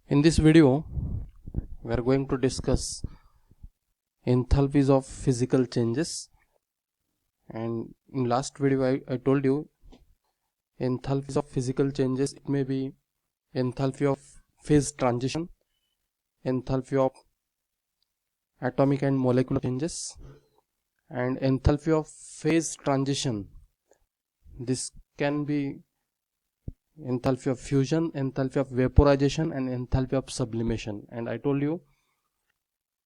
In this video, we are going to discuss enthalpies of physical changes. And in last video, I told you enthalpies of physical changes. It may be enthalpy of phase transition, enthalpy of atomic and molecular changes, and enthalpy of phase transition. This can be enthalpy of fusion, enthalpy of vaporization, and enthalpy of sublimation. And I told you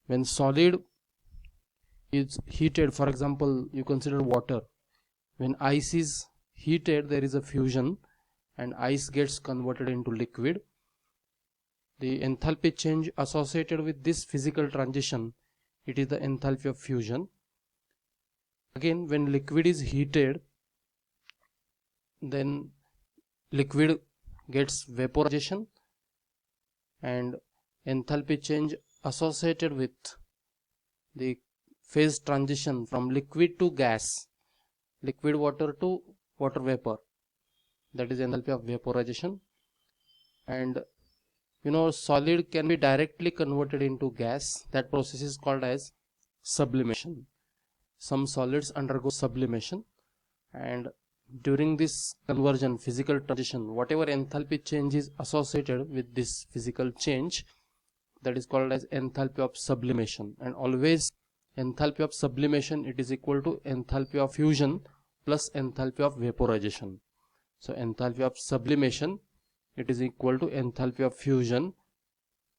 when solid is heated, for example, you consider water. When ice is heated, there is a fusion and ice gets converted into liquid. The enthalpy change associated with this physical transition, it is the enthalpy of fusion. Again, when liquid is heated, then liquid gets vaporization, and enthalpy change associated with the phase transition from liquid to gas, liquid water to water vapor, that is enthalpy of vaporization. And solid can be directly converted into gas. That process is called as sublimation. Some solids undergo sublimation, and during this conversion, physical transition, whatever enthalpy change is associated with this physical change, that is called as enthalpy of sublimation. And always enthalpy of sublimation, it is equal to enthalpy of fusion plus enthalpy of vaporization. So enthalpy of sublimation, it is equal to enthalpy of fusion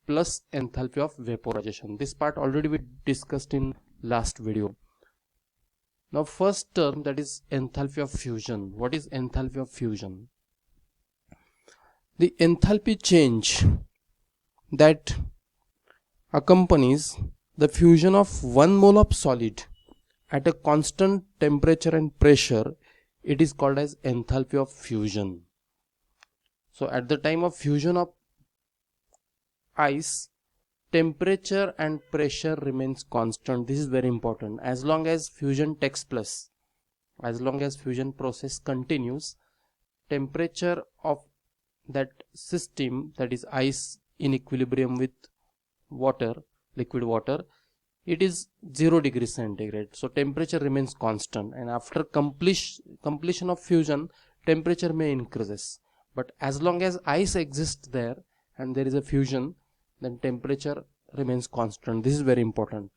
plus enthalpy of vaporization. This part already we discussed in last video. Now first term, that is enthalpy of fusion. What is enthalpy of fusion? The enthalpy change that accompanies the fusion of 1 mole of solid at a constant temperature and pressure, it is called as enthalpy of fusion. So at the time of fusion of ice, temperature and pressure remains constant. This is very important. As long as fusion takes place, as long as fusion process continues, temperature of that system, that is ice in equilibrium with water, liquid water, it is 0 degrees centigrade. So temperature remains constant, and after completion of fusion, temperature may increases. But as long as ice exists there and there is a fusion, then temperature remains constant. This is very important.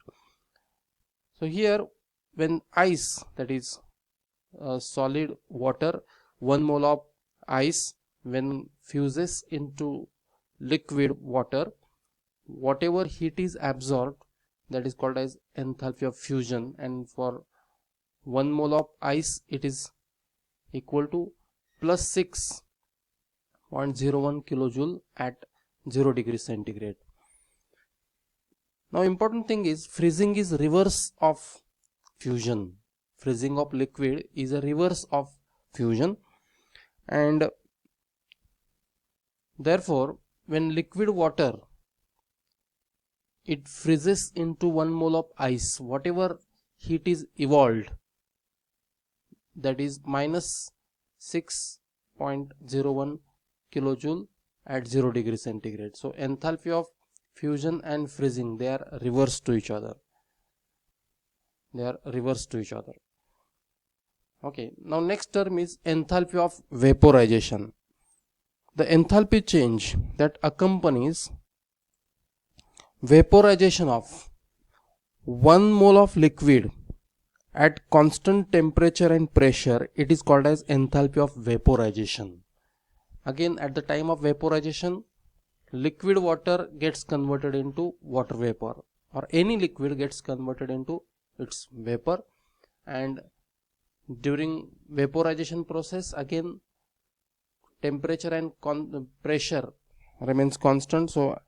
So here, when ice, that is solid water, 1 mole of ice, when fuses into liquid water, whatever heat is absorbed, that is called as enthalpy of fusion. And for 1 mole of ice, it is equal to plus 6.01 kilojoule at 0 degrees centigrade. Now important thing is, freezing is reverse of fusion. Freezing of liquid is a reverse of fusion, and therefore when liquid water, it freezes into 1 mole of ice, whatever heat is evolved, that is minus 6.01 kilojoule at 0 degree centigrade. So enthalpy of fusion and freezing, they are reverse to each other. Okay, now next term is enthalpy of vaporization. The enthalpy change that accompanies vaporization of 1 mole of liquid at constant temperature and pressure, it is called as enthalpy of vaporization. Again, at the time of vaporization, liquid water gets converted into water vapor, or any liquid gets converted into its vapor, and during vaporization process, again temperature and pressure remains constant. So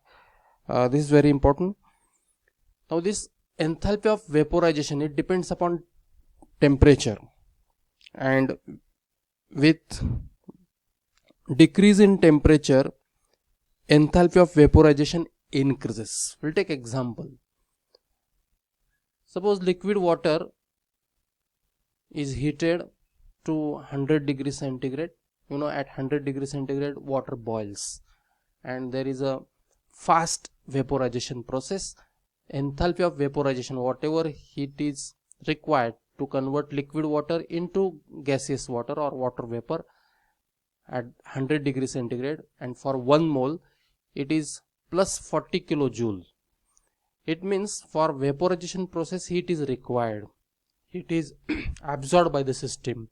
this is very important. Now this enthalpy of vaporization, it depends upon temperature, and with decrease in temperature, enthalpy of vaporization increases. We'll take example. Suppose liquid water is heated to 100 degrees centigrade. At 100 degrees centigrade, water boils, and there is a fast vaporization process. Enthalpy of vaporization, whatever heat is required to convert liquid water into gaseous water or water vapor at 100 degrees centigrade, and for 1 mole it is plus 40 kilojoule. It means for vaporization process heat is required, heat is absorbed by the system,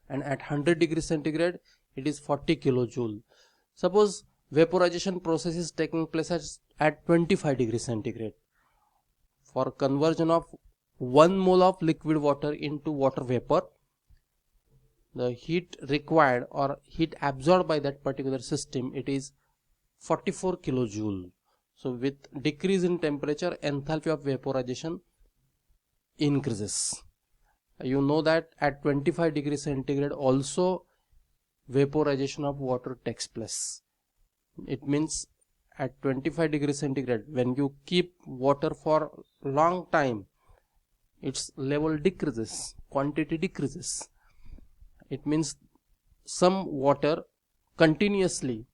and at 100 degrees centigrade it is 40 kilojoule. Suppose vaporization process is taking place at 25 degrees centigrade. For conversion of 1 mole of liquid water into water vapor, the heat required or heat absorbed by that particular system, it is 44 kilojoule. So with decrease in temperature, enthalpy of vaporization increases. You know that at 25 degrees centigrade also vaporization of water takes place. It means at 25 degrees centigrade, when you keep water for long time, its level decreases, quantity decreases. It means some water continuously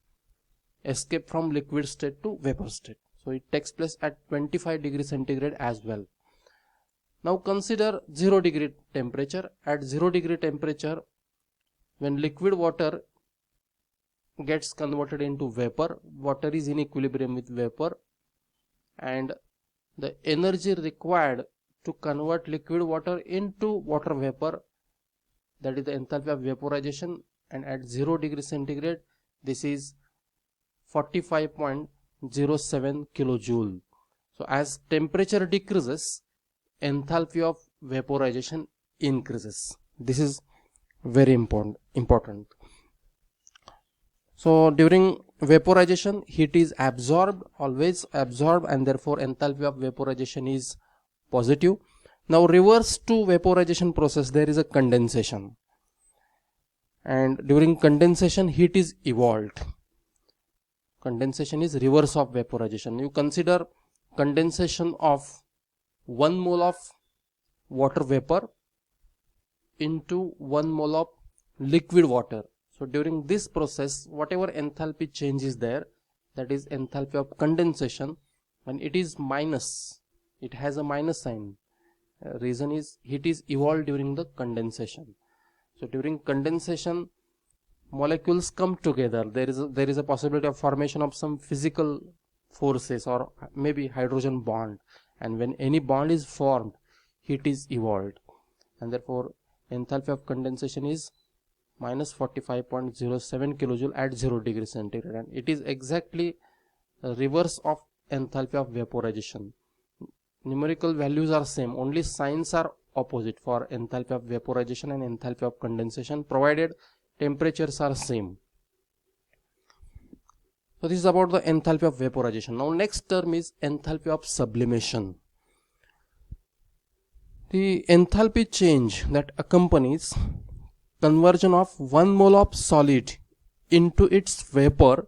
escape from liquid state to vapor state. So it takes place at 25 degrees centigrade as well. Now consider 0 degree temperature. At 0 degree temperature, when liquid water gets converted into vapor, water is in equilibrium with vapor, and the energy required to convert liquid water into water vapor, that is the enthalpy of vaporization, and at 0 degree centigrade this is 45.07 kilojoule. So as temperature decreases, enthalpy of vaporization increases. This is very important. So during vaporization, heat is absorbed, always absorbed, and therefore enthalpy of vaporization is positive. Now reverse to vaporization process, there is a condensation, and during condensation heat is evolved. Condensation is reverse of vaporization. You consider condensation of 1 mole of water vapor into 1 mole of liquid water. So during this process, whatever enthalpy change is there, that is enthalpy of condensation, when it is minus, it has a minus sign. Reason is heat is evolved during the condensation. So during condensation, molecules come together. There is a possibility of formation of some physical forces or maybe hydrogen bond, and when any bond is formed, heat is evolved, and therefore enthalpy of condensation is minus 45.07 kilojoule at 0 degree centigrade, and it is exactly the reverse of enthalpy of vaporization. Numerical values are same, only signs are opposite for enthalpy of vaporization and enthalpy of condensation, provided temperatures are same. So this is about the enthalpy of vaporization. Now next term is enthalpy of sublimation. The enthalpy change that accompanies conversion of 1 mole of solid into its vapor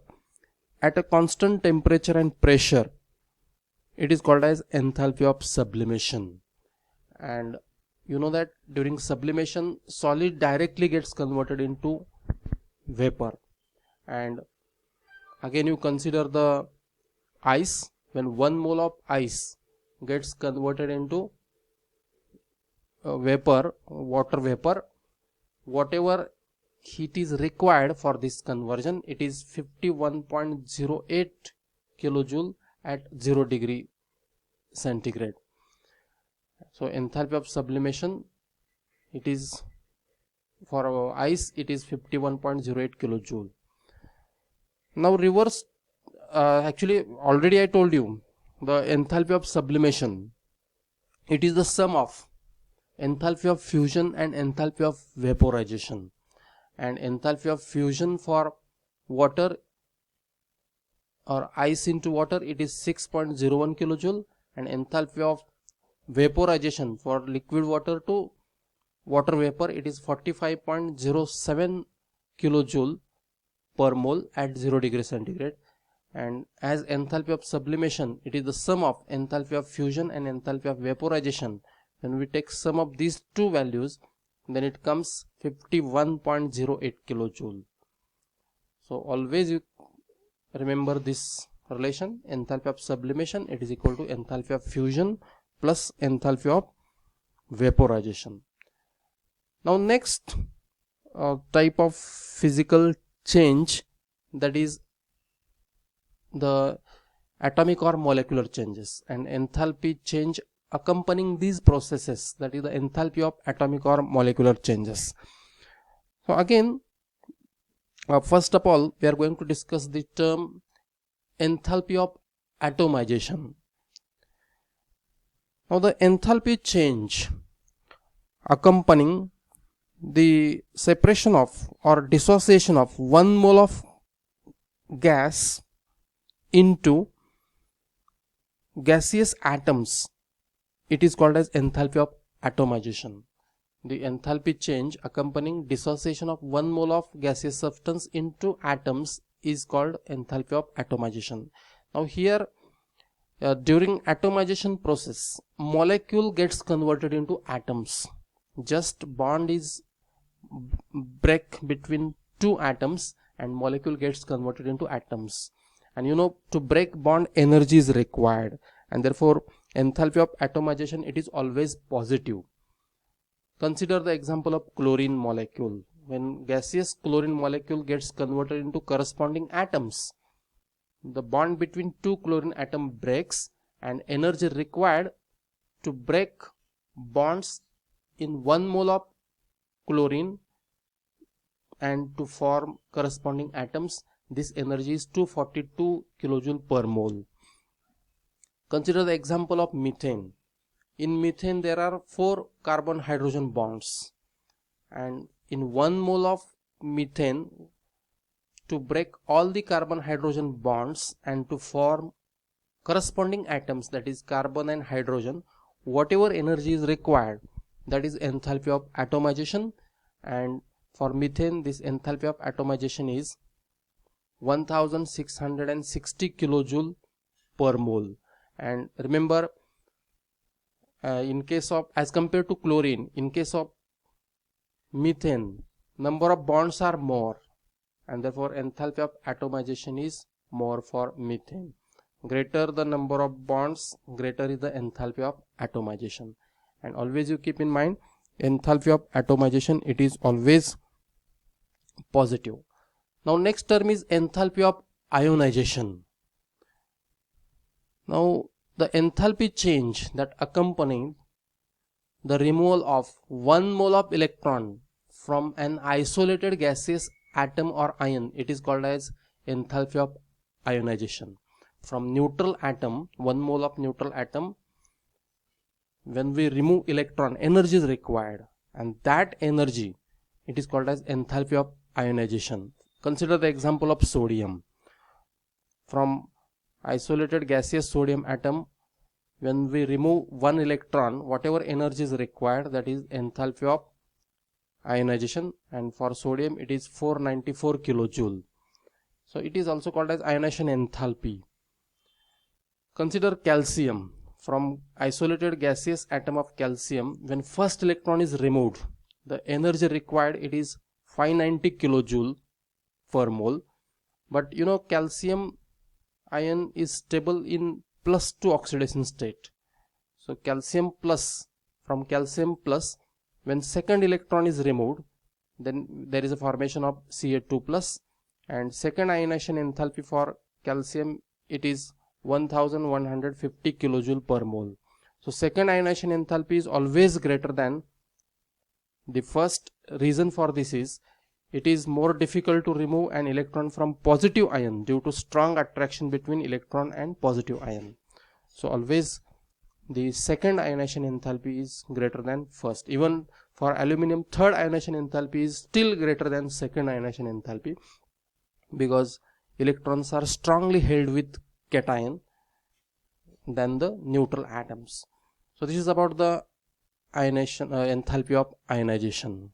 at a constant temperature and pressure, it is called as enthalpy of sublimation. And you know that during sublimation, solid directly gets converted into vapor, and again you consider the ice. When 1 mole of ice gets converted into vapor, water vapor, whatever heat is required for this conversion, it is 51.08 kilojoule at 0 degree centigrade. So enthalpy of sublimation, it is for ice, it is 51.08 kilojoule. Now reverse, actually already I told you the enthalpy of sublimation, it is the sum of enthalpy of fusion and enthalpy of vaporization, and enthalpy of fusion for water or ice into water, it is 6.01 kilojoule, and enthalpy of vaporization for liquid water to water vapor, it is 45.07 kilojoule per mole at 0 degree centigrade. And as enthalpy of sublimation, it is the sum of enthalpy of fusion and enthalpy of vaporization. When we take sum of these two values, then it comes 51.08 kilojoule. So always you remember this relation, enthalpy of sublimation, it is equal to enthalpy of fusion plus enthalpy of vaporization. Now next type of physical change, that is the atomic or molecular changes, and enthalpy change accompanying these processes, that is the enthalpy of atomic or molecular changes. So again, first of all, we are going to discuss the term enthalpy of atomization. Now the enthalpy change accompanying the separation of or dissociation of 1 mole of gas into gaseous atoms, it is called as enthalpy of atomization. The enthalpy change accompanying dissociation of 1 mole of gaseous substance into atoms is called enthalpy of atomization. Now here, during atomization process, molecule gets converted into atoms. Just bond is break between two atoms and molecule gets converted into atoms. And you know, to break bond, energy is required, and therefore enthalpy of atomization, it is always positive. Consider the example of chlorine molecule. When gaseous chlorine molecule gets converted into corresponding atoms, the bond between two chlorine atom breaks, and energy required to break bonds in 1 mole of chlorine and to form corresponding atoms, this energy is 242 kilojoule per mole. Consider the example of methane. In methane there are 4 carbon hydrogen bonds, and in 1 mole of methane, to break all the carbon hydrogen bonds and to form corresponding atoms, that is carbon and hydrogen, whatever energy is required, that is enthalpy of atomization. And for methane, this enthalpy of atomization is 1660 kilojoule per mole. And remember, in case of, as compared to chlorine, in case of methane, number of bonds are more, and therefore enthalpy of atomization is more for methane. Greater the number of bonds, greater is the enthalpy of atomization. And always you keep in mind, enthalpy of atomization, it is always positive. Now next term is enthalpy of ionization. Now the enthalpy change that accompanies the removal of 1 mole of electron from an isolated gaseous atom or ion, it is called as enthalpy of ionization. From neutral atom, 1 mole of neutral atom, when we remove electron, energy is required, and that energy, it is called as enthalpy of ionization. Consider the example of sodium. From isolated gaseous sodium atom, when we remove 1 electron, whatever energy is required, that is enthalpy of ionization, and for sodium it is 494 kilojoule. So it is also called as ionization enthalpy. Consider calcium. From isolated gaseous atom of calcium, when first electron is removed, the energy required, it is 590 kilojoule per mole. But you know, calcium ion is stable in +2 oxidation state. So calcium plus, from calcium plus, when second electron is removed, then there is a formation of Ca2 plus, and second ionization enthalpy for calcium, it is 1150 kilojoule per mole. So second ionization enthalpy is always greater than the first. Reason for this is, it is more difficult to remove an electron from positive ion due to strong attraction between electron and positive ion. So always the second ionization enthalpy is greater than first. Even for aluminum, third ionization enthalpy is still greater than second ionization enthalpy, because electrons are strongly held with cation than the neutral atoms. So this is about the ionization, enthalpy of ionization.